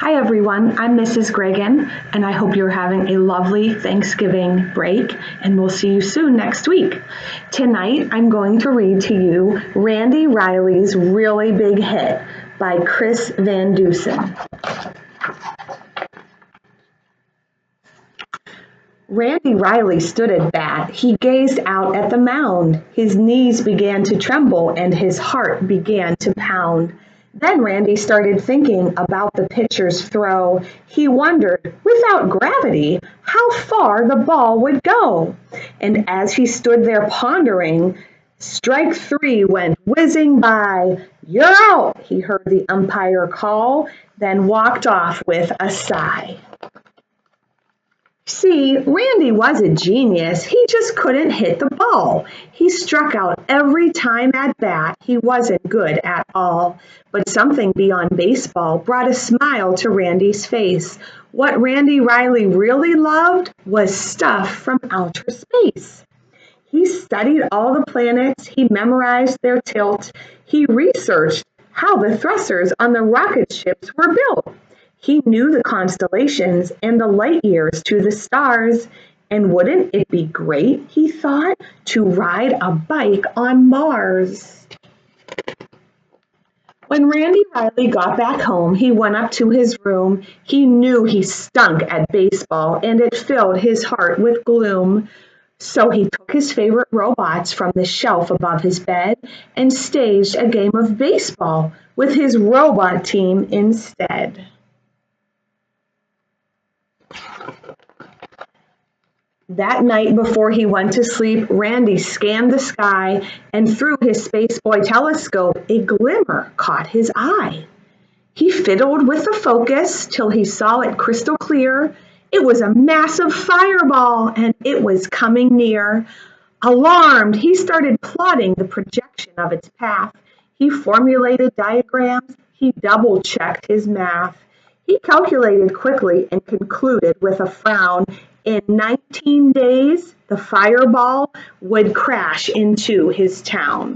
Hi everyone, I'm Mrs. Gregan, and I hope you're having a lovely Thanksgiving break, and we'll see you soon next week. Tonight, I'm going to read to you Randy Riley's Really Big Hit by Chris Van Dusen. Randy Riley stood at bat. He gazed out at the mound. His knees began to tremble and his heart began to pound. Then Randy started thinking about the pitcher's throw. He wondered, without gravity, how far the ball would go. And as he stood there pondering, strike three went whizzing by. "You're out," he heard the umpire call, then walked off with a sigh. See, Randy was a genius. He just couldn't hit the ball. He struck out every time at bat. He wasn't good at all. But something beyond baseball brought a smile to Randy's face. What Randy Riley really loved was stuff from outer space. He studied all the planets. He memorized their tilt. He researched how the thrusters on the rocket ships were built. He knew the constellations and the light years to the stars. And wouldn't it be great, he thought, to ride a bike on Mars? When Randy Riley got back home, he went up to his room. He knew he stunk at baseball, and it filled his heart with gloom. So he took his favorite robots from the shelf above his bed and staged a game of baseball with his robot team instead. That night before he went to sleep, Randy scanned the sky, and through his spaceboy telescope, a glimmer caught his eye. He fiddled with the focus till he saw it crystal clear. It was a massive fireball, and it was coming near. Alarmed, he started plotting the projection of its path. He formulated diagrams. He double-checked his math. He calculated quickly and concluded with a frown. In 19 days, the fireball would crash into his town.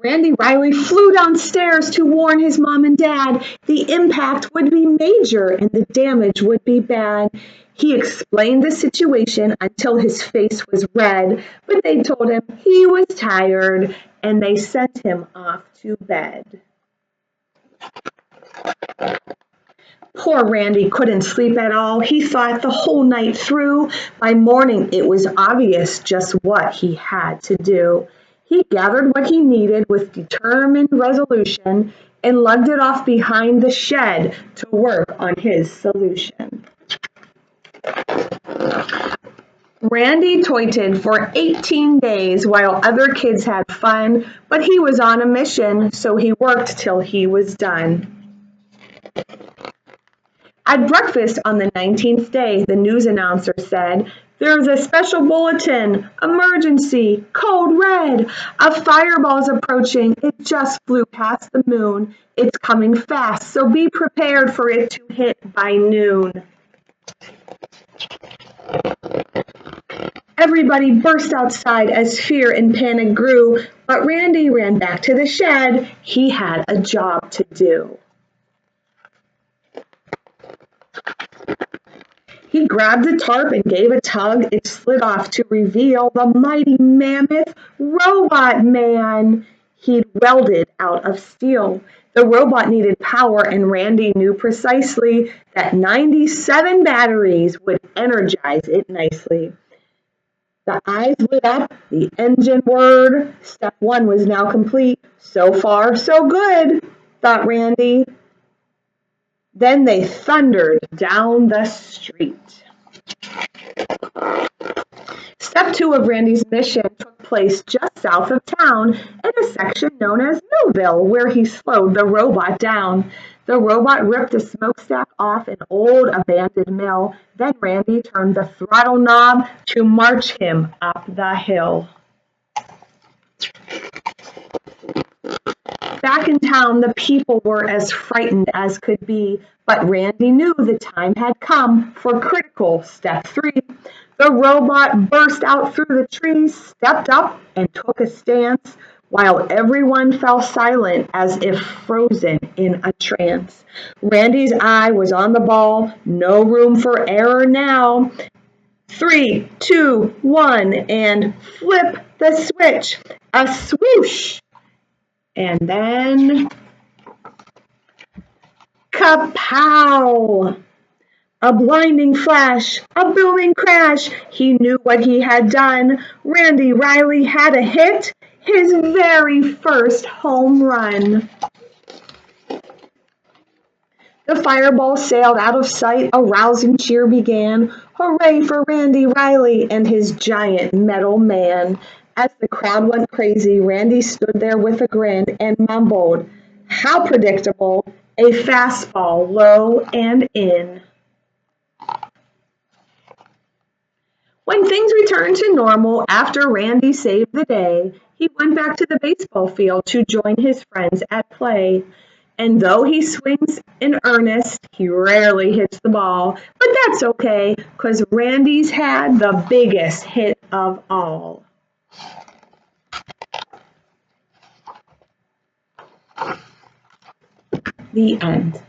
Randy Riley flew downstairs to warn his mom and dad. The impact would be major and the damage would be bad. He explained the situation until his face was red, but they told him he was tired and they sent him off to bed. Poor Randy couldn't sleep at all. He thought the whole night through. By morning, it was obvious just what he had to do. He gathered what he needed with determined resolution and lugged it off behind the shed to work on his solution. Randy toited for 18 days while other kids had fun, but he was on a mission, so he worked till he was done. At breakfast on the 19th day, the news announcer said, "There's a special bulletin, emergency, code red. A fireball's approaching. It just flew past the moon. It's coming fast, so be prepared for it to hit by noon." Everybody burst outside as fear and panic grew, but Randy ran back to the shed. He had a job to do. He grabbed the tarp and gave a tug. It slid off to reveal the mighty mammoth robot man he'd welded out of steel. The robot needed power, and Randy knew precisely that 97 batteries would energize it nicely. The eyes lit up, the engine whirred. Step one was now complete. So far, so good, thought Randy. Then they thundered down the street. Step two of Randy's mission took place just south of town in a section known as Millville, where he slowed the robot down. The robot ripped a smokestack off an old abandoned mill. Then Randy turned the throttle knob to march him up the hill. Back in town, the people were as frightened as could be, but Randy knew the time had come for critical step three. The robot burst out through the trees, stepped up, and took a stance. while everyone fell silent as if frozen in a trance. Randy's eye was on the ball, no room for error now. 3, 2, 1, and flip the switch. A swoosh. And then kapow! A blinding flash, a booming crash. He knew what he had done. Randy Riley had a hit, his very first home run. The fireball sailed out of sight, a rousing cheer began. Hooray for Randy Riley and his giant metal man. As the crowd went crazy, Randy stood there with a grin and mumbled, "How predictable, a fastball low and in." When things returned to normal after Randy saved the day, he went back to the baseball field to join his friends at play. And though he swings in earnest, he rarely hits the ball. But that's okay, because Randy's had the biggest hit of all. The end.